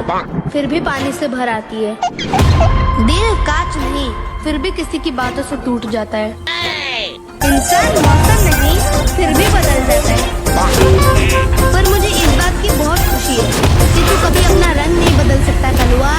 फिर भी पानी से भर आती है। दिल कांच नहीं, फिर भी किसी की बातों से टूट जाता है। इंसान मौसम नहीं, फिर भी बदल जाता है। पर मुझे इस बात की बहुत खुशी है कि तू कभी अपना रंग नहीं बदल सकता कलवा।